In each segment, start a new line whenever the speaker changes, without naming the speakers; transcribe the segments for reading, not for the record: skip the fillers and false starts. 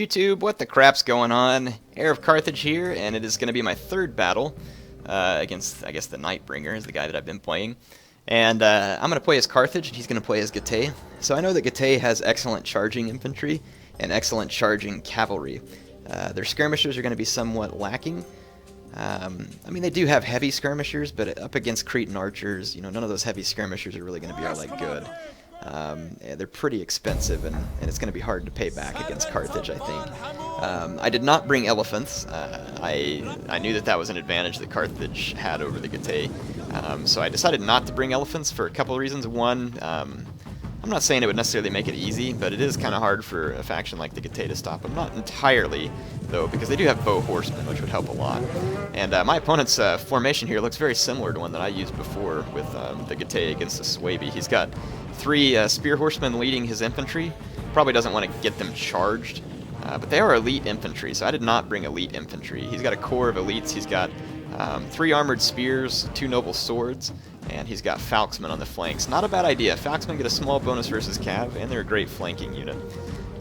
YouTube, what the crap's going on? HeirofCarthage here, and it is going to be my third battle against, I guess, the Nightbringer is the guy that I've been playing. And I'm going to play as Carthage, and he's going to play as Getae. So I know that Getae has excellent charging infantry and excellent charging cavalry. Their skirmishers are going to be somewhat lacking. I mean, they do have heavy skirmishers, but up against Cretan archers, you know, none of those heavy skirmishers are really going to be all that good. They're pretty expensive, and it's going to be hard to pay back against Carthage, I think. I did not bring elephants. I knew that was an advantage that Carthage had over the Getae, so I decided not to bring elephants for a couple of reasons. One, I'm not saying it would necessarily make it easy, but it is kind of hard for a faction like the Getae to stop them. Not entirely, though, because they do have bow horsemen, which would help a lot. And my opponent's formation here looks very similar to one that I used before with the Getae against the Suebi. He's got 3 spear horsemen leading his infantry. Probably doesn't want to get them charged, but they are elite infantry, so I did not bring elite infantry. He's got a corps of elites. He's got 3 armored spears, 2 noble swords, and he's got falxmen on the flanks. Not a bad idea. Falxmen get a small bonus versus cav, and they're a great flanking unit.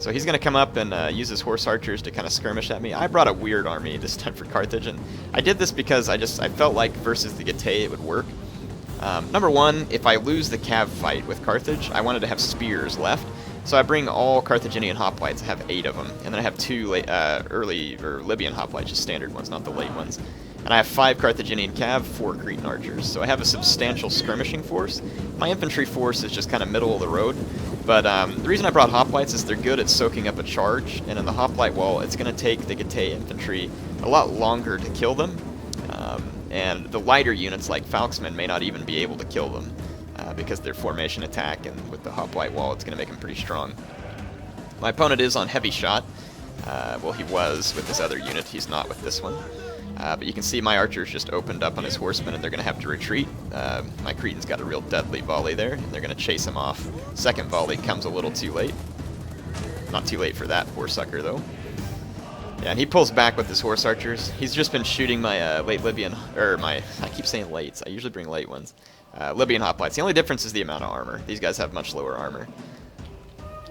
So he's going to come up and use his horse archers to kind of skirmish at me. I brought a weird army this time for Carthage, and I did this because I felt like versus the Getae it would work. Number one, if I lose the cav fight with Carthage, I wanted to have spears left. So I bring all Carthaginian hoplites. I have 8 of them, and then I have 2 early or Libyan hoplites, just standard ones, not the late ones. And I have 5 Carthaginian cav, 4 Cretan archers. So I have a substantial skirmishing force. My infantry force is just kind of middle of the road. But the reason I brought hoplites is they're good at soaking up a charge, and in the hoplite wall, it's going to take the Getae infantry a lot longer to kill them. And the lighter units like falxmen may not even be able to kill them because their formation attack, and with the hoplite wall, it's going to make them pretty strong. My opponent is on heavy shot. Well, he was with this other unit. He's not with this one. But you can see my archers just opened up on his horsemen, and they're going to have to retreat. My Cretan's got a real deadly volley there, and they're going to chase him off. Second volley comes a little too late. Not too late for that poor sucker, though. Yeah, and he pulls back with his horse archers. He's just been shooting my late Libyan, I keep saying lates, I usually bring late ones. Libyan hoplites. The only difference is the amount of armor. These guys have much lower armor.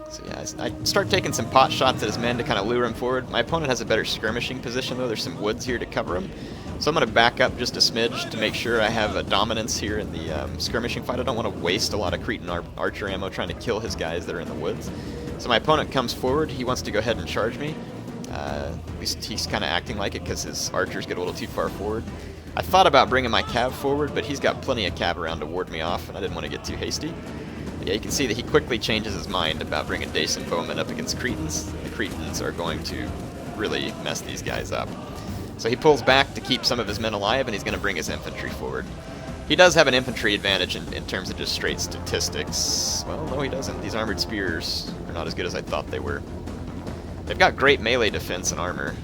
So yeah, I start taking some pot shots at his men to kind of lure him forward. My opponent has a better skirmishing position, though. There's some woods here to cover him. So I'm going to back up just a smidge to make sure I have a dominance here in the skirmishing fight. I don't want to waste a lot of Cretan archer ammo trying to kill his guys that are in the woods. So my opponent comes forward. He wants to go ahead and charge me. At least he's kind of acting like it because his archers get a little too far forward. I thought about bringing my cav forward, but he's got plenty of cav around to ward me off, and I didn't want to get too hasty. But yeah, you can see that he quickly changes his mind about bringing Dacian bowmen up against Cretans. The Cretans are going to really mess these guys up. So he pulls back to keep some of his men alive, and he's going to bring his infantry forward. He does have an infantry advantage in terms of just straight statistics. Well, no, he doesn't. These armored spears are not as good as I thought they were. They've got great melee defense and armor.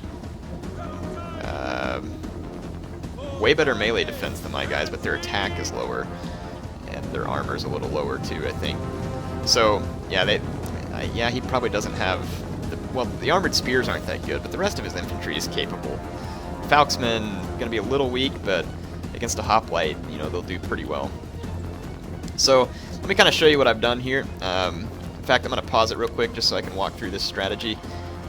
Way better melee defense than my guys, but their attack is lower, and their armor is a little lower too, I think. So yeah, yeah, he probably doesn't have. The armored spears aren't that good, but the rest of his infantry is capable. Falxmen gonna be a little weak, but against a hoplite, you know, they'll do pretty well. So let me kind of show you what I've done here. In fact, I'm gonna pause it real quick just so I can walk through this strategy.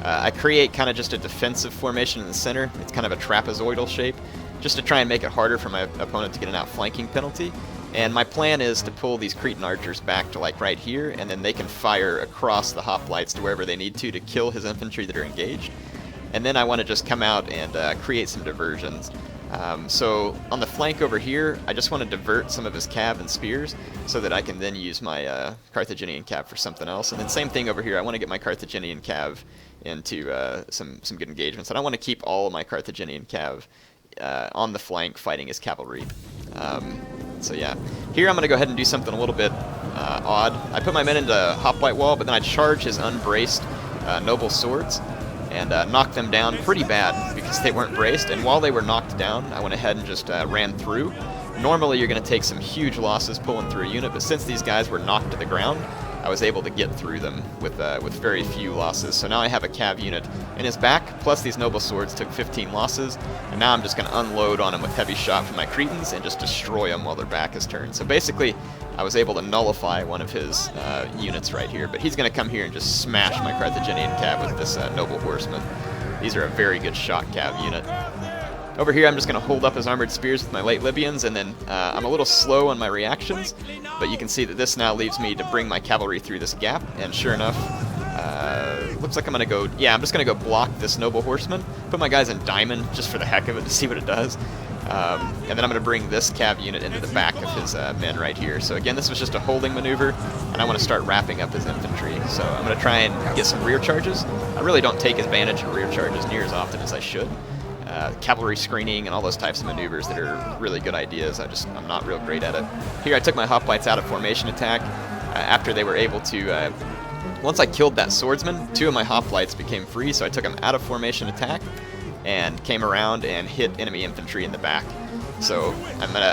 I create kind of just a defensive formation in the center. It's kind of a trapezoidal shape, just to try and make it harder for my opponent to get an outflanking penalty. And my plan is to pull these Cretan archers back to like right here, and then they can fire across the hoplites to wherever they need to kill his infantry that are engaged. And then I want to just come out and create some diversions. So on the flank over here, I just want to divert some of his cav and spears so that I can then use my Carthaginian cav for something else. And then same thing over here, I want to get my Carthaginian cav into some good engagements. I don't want to keep all of my Carthaginian cav on the flank fighting his cavalry. So yeah, here I'm going to go ahead and do something a little bit odd. I put my men into hoplite wall, but then I charge his unbraced noble swords and knocked them down pretty bad because they weren't braced. And while they were knocked down, I went ahead and just ran through. Normally you're going to take some huge losses pulling through a unit, but since these guys were knocked to the ground, I was able to get through them with very few losses. So now I have a cav unit in his back, plus these noble swords took 15 losses, and now I'm just going to unload on him with heavy shot from my Cretans and just destroy them while their back is turned. So basically, I was able to nullify one of his units right here. But he's going to come here and just smash my Carthaginian cav with this noble horseman. These are a very good shock cav unit. Over here, I'm just going to hold up his armored spears with my late Libyans, and then I'm a little slow on my reactions, but you can see that this now leaves me to bring my cavalry through this gap, and sure enough, looks like I'm going to go, yeah, I'm just going to go block this noble horseman, put my guys in diamond just for the heck of it to see what it does, and then I'm going to bring this cav unit into the back of his men right here. So again, this was just a holding maneuver, and I want to start wrapping up his infantry, so I'm going to try and get some rear charges. I really don't take advantage of rear charges near as often as I should. Cavalry screening and all those types of maneuvers that are really good ideas. I'm not real great at it. Here I took my hoplites out of formation attack after they were able to, once I killed that swordsman, 2 of my hoplites became free, so I took them out of formation attack and came around and hit enemy infantry in the back. So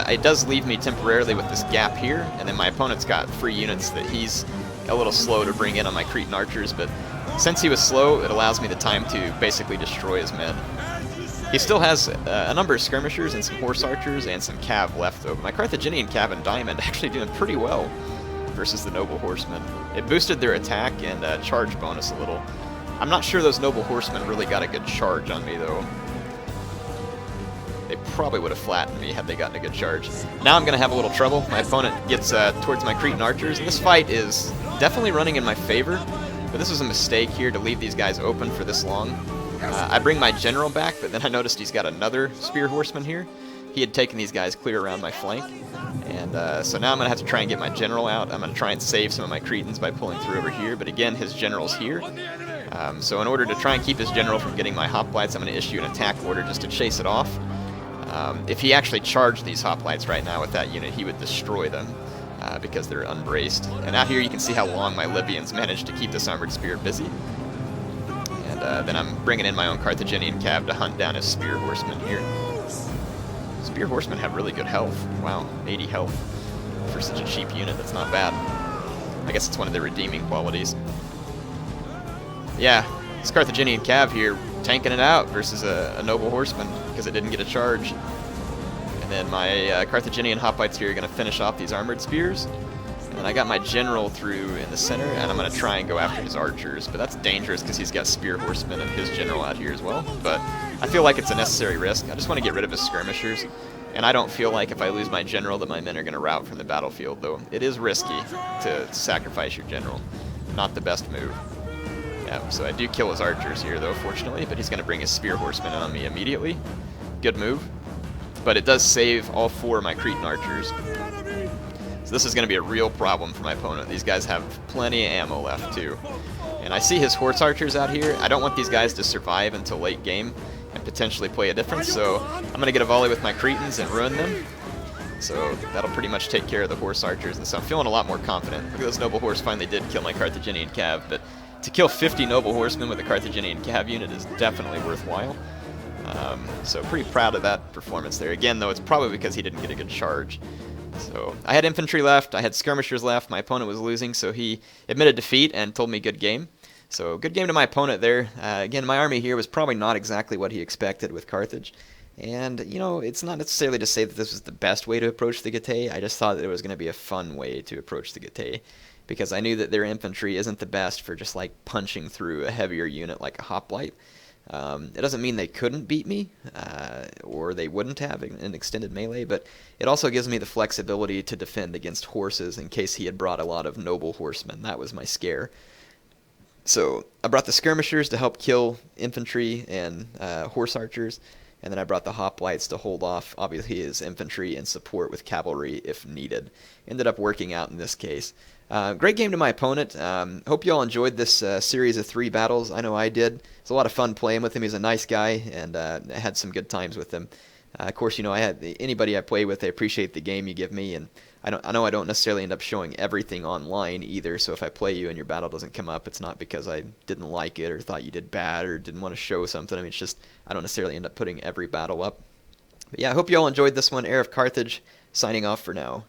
it does leave me temporarily with this gap here, and then my opponent's got free units that he's a little slow to bring in on my Cretan archers, but since he was slow, it allows me the time to basically destroy his men. He still has a number of skirmishers and some horse archers and some cav left over. My Carthaginian cav and diamond actually doing pretty well versus the noble horsemen. It boosted their attack and charge bonus a little. I'm not sure those noble horsemen really got a good charge on me though. They probably would have flattened me had they gotten a good charge. Now I'm going to have a little trouble. My opponent gets towards my Cretan archers, and this fight is definitely running in my favor, but this was a mistake here to leave these guys open for this long. I bring my general back, but then I noticed he's got another spear horseman here. He had taken these guys clear around my flank, and so now I'm going to have to try and get my general out. I'm going to try and save some of my Cretans by pulling through over here, but again, his general's here. So in order to try and keep his general from getting my hoplites, I'm going to issue an attack order just to chase it off. If he actually charged these hoplites right now with that unit, he would destroy them because they're unbraced. And out here you can see how long my Libyans managed to keep this armored spear busy. Then I'm bringing in my own Carthaginian cav to hunt down his spear horsemen here. Spear horsemen have really good health. Wow, 80 health for such a cheap unit. That's not bad. I guess it's one of their redeeming qualities. Yeah, this Carthaginian cav here tanking it out versus a noble horseman because it didn't get a charge. And then my Carthaginian hoplites here are going to finish off these armored spears. And then I got my general through in the center, and I'm going to try and go after his archers. But that's dangerous because he's got spear horsemen and his general out here as well. But I feel like it's a necessary risk. I just want to get rid of his skirmishers. And I don't feel like if I lose my general that my men are going to rout from the battlefield, though. It is risky to sacrifice your general. Not the best move. Yeah, so I do kill his archers here, though, fortunately. But he's going to bring his spear horsemen on me immediately. Good move. But it does save all 4 of my Cretan archers. So this is going to be a real problem for my opponent. These guys have plenty of ammo left, too. And I see his horse archers out here. I don't want these guys to survive until late game and potentially play a difference, so I'm going to get a volley with my Cretans and ruin them. So that'll pretty much take care of the horse archers, and so I'm feeling a lot more confident. Look at this noble horse finally did kill my Carthaginian cav, but to kill 50 noble horsemen with a Carthaginian cav unit is definitely worthwhile. So pretty proud of that performance there. Again, though, it's probably because he didn't get a good charge. So I had infantry left, I had skirmishers left, my opponent was losing, so he admitted defeat and told me good game. So good game to my opponent there. Again, my army here was probably not exactly what he expected with Carthage. And, you know, it's not necessarily to say that this was the best way to approach the Getae. I just thought that it was going to be a fun way to approach the Getae, because I knew that their infantry isn't the best for just like punching through a heavier unit like a hoplite. It doesn't mean they couldn't beat me, or they wouldn't have an extended melee, but it also gives me the flexibility to defend against horses in case he had brought a lot of noble horsemen. That was my scare. So I brought the skirmishers to help kill infantry and horse archers, and then I brought the hoplites to hold off, obviously, his infantry and support with cavalry if needed. Ended up working out in this case. Great game to my opponent. Hope you all enjoyed this series of 3 battles. I know I did. It's a lot of fun playing with him. He's a nice guy, and I had some good times with him. Of course, you know, anybody I play with, I appreciate the game you give me, and I know I don't necessarily end up showing everything online either, so if I play you and your battle doesn't come up, it's not because I didn't like it or thought you did bad or didn't want to show something. I mean, it's just I don't necessarily end up putting every battle up. But yeah, I hope you all enjoyed this one. HeirofCarthage signing off for now.